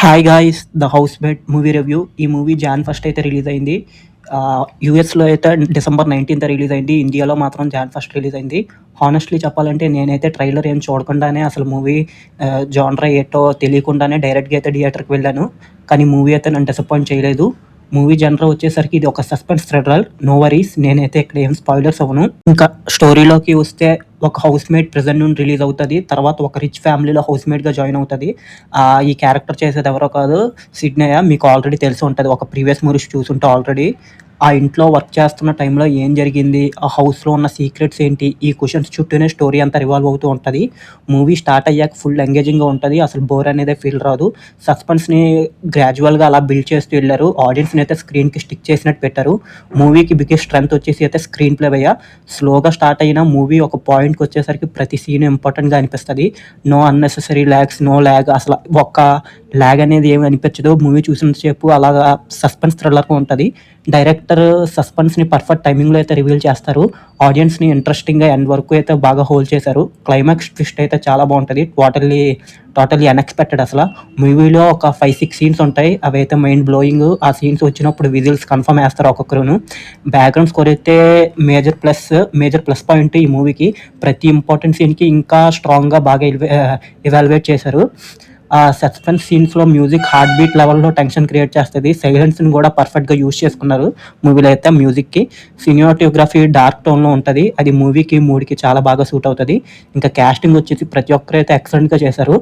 Hi guys, the house bed movie review. ఈ movie Jan first అయితే release అయింది. యూఎస్లో అయితే డిసెంబర్ 19th రిలీజ్ అయింది. ఇండియాలో మాత్రం జాన్ ఫస్ట్ రిలీజ్ అయింది. హానెస్ట్లీ చెప్పాలంటే నేనైతే ట్రైలర్ ఏం చూడకుండానే అసలు మూవీ జాన్రా ఏటో తెలియకుండానే డైరెక్ట్గా అయితే థియేటర్కి వెళ్ళాను. కానీ మూవీ అయితే నన్ను డిసప్పాయింట్ చేయలేదు. మూవీ జనరా వచ్చేసరికి ఇది ఒక సస్పెన్స్ థ్రిల్లర్. నో వరీస్, నేనైతే ఇక్కడ ఏం స్పాయిలర్స్ అవ్వను. ఇంకా స్టోరీలోకి వస్తే ఒక హౌస్ మేట్ ప్రెజెంట్ నుండి రిలీజ్ అవుతుంది. తర్వాత ఒక రిచ్ ఫ్యామిలీలో హౌస్ మేట్గా జాయిన్ అవుతుంది. ఈ క్యారెక్టర్ చేసేది ఎవరో కాదు, సిడ్నయ. మీకు ఆల్రెడీ తెలిసి ఉంటుంది, ఒక ప్రీవియస్ మూవీస్ చూసుంటే ఆల్రెడీ. ఆ ఇంట్లో వర్క్ చేస్తున్న టైంలో ఏం జరిగింది, ఆ హౌస్లో ఉన్న సీక్రెట్స్ ఏంటి, ఈ క్వశ్చన్స్ చుట్టూనే స్టోరీ అంతా రివాల్వ్ అవుతూ ఉంటుంది. మూవీ స్టార్ట్ అయ్యాక ఫుల్ ఎంగేజింగ్గా ఉంటుంది. అసలు బోర్ అనేది ఫీల్ రాదు. సస్పెన్స్ని గ్రాడ్యువల్గా అలా బిల్డ్ చేస్తూ వెళ్ళారు. ఆడియన్స్ని అయితే స్క్రీన్కి స్టిక్ చేసినట్టు పెట్టారు. మూవీకి బిగ్గెస్ట్ స్ట్రెంత్ వచ్చేసి అయితే స్క్రీన్ ప్లే అయ్యా. స్లోగా స్టార్ట్ అయిన మూవీ ఒక పాయింట్కి వచ్చేసరికి ప్రతి సీన్ ఇంపార్టెంట్గా అనిపిస్తుంది. No unnecessary lags, no lag, అసలు ఒక్క ల్యాగ్ అనేది ఏమి అనిపించదు. మూవీ చూసినంతసేపు అలాగా సస్పెన్స్ థ్రిల్లర్గా ఉంటుంది. డైరెక్టర్ సస్పెన్స్ని పర్ఫెక్ట్ టైమింగ్లో అయితే రివీల్ చేస్తారు. ఆడియన్స్ని ఇంట్రెస్టింగ్గా ఎండ్ వరకు అయితే బాగా హోల్డ్ చేశారు. క్లైమాక్స్ ట్విస్ట్ అయితే చాలా బాగుంటుంది. Totally unexpected. అసలు మూవీలో ఒక 5-6 సీన్స్ ఉంటాయి. అవి అయితే మైండ్ బ్లోయింగ్. ఆ సీన్స్ వచ్చినప్పుడు విజిల్స్ కన్ఫర్మ్ వేస్తారు ఒక్కొక్కరును. బ్యాక్గ్రౌండ్ స్కోర్ అయితే మేజర్ ప్లస్ పాయింట్ ఈ మూవీకి. ప్రతి ఇంపార్టెంట్ సీన్కి ఇంకా స్ట్రాంగ్గా బాగా ఎవాల్యుయేట్ చేశారు. ఆ సస్పెన్స్ సీన్స్లో మ్యూజిక్ హార్ట్ బీట్ లెవెల్లో టెన్షన్ క్రియేట్ చేస్తుంది. సైలెన్స్ని కూడా పర్ఫెక్ట్గా యూజ్ చేసుకున్నారు మూవీలో అయితే. మ్యూజిక్కి సినిమాటోగ్రఫీ డార్క్ టోన్లో ఉంటుంది. అది మూవీకి మూడ్కి చాలా బాగా సూట్ అవుతుంది. ఇంకా క్యాస్టింగ్ వచ్చేసి ప్రతి ఒక్కరు అయితే ఎక్సలెంట్గా చేశారు.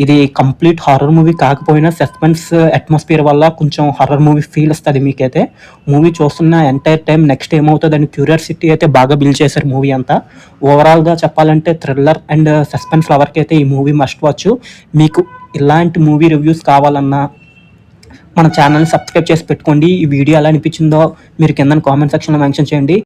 ఇది కంప్లీట్ హారర్ మూవీ కాకపోయినా సస్పెన్స్ అట్మాస్ఫియర్ వల్ల కొంచెం హారర్ మూవీ ఫీల్ వస్తుంది మీకైతే. మూవీ చూస్తున్న ఎంటైర్ టైం నెక్స్ట్ ఏమవుతుంది అని క్యూరియాసిటీ అయితే బాగా బిల్డ్ చేశారు మూవీ అంతా. ఓవరాల్గా చెప్పాలంటే థ్రిల్లర్ అండ్ సస్పెన్స్ లవర్కి అయితే ఈ మూవీ మస్ట్ వాచ్. మీకు ఇలాంటి మూవీ రివ్యూస్ కావాలన్నా మన ఛానల్ని సబ్స్క్రైబ్ చేసి పెట్టుకోండి. ఈ వీడియో ఎలా అనిపించిందో మీరు కింద కామెంట్ సెక్షన్లో మెన్షన్ చేయండి.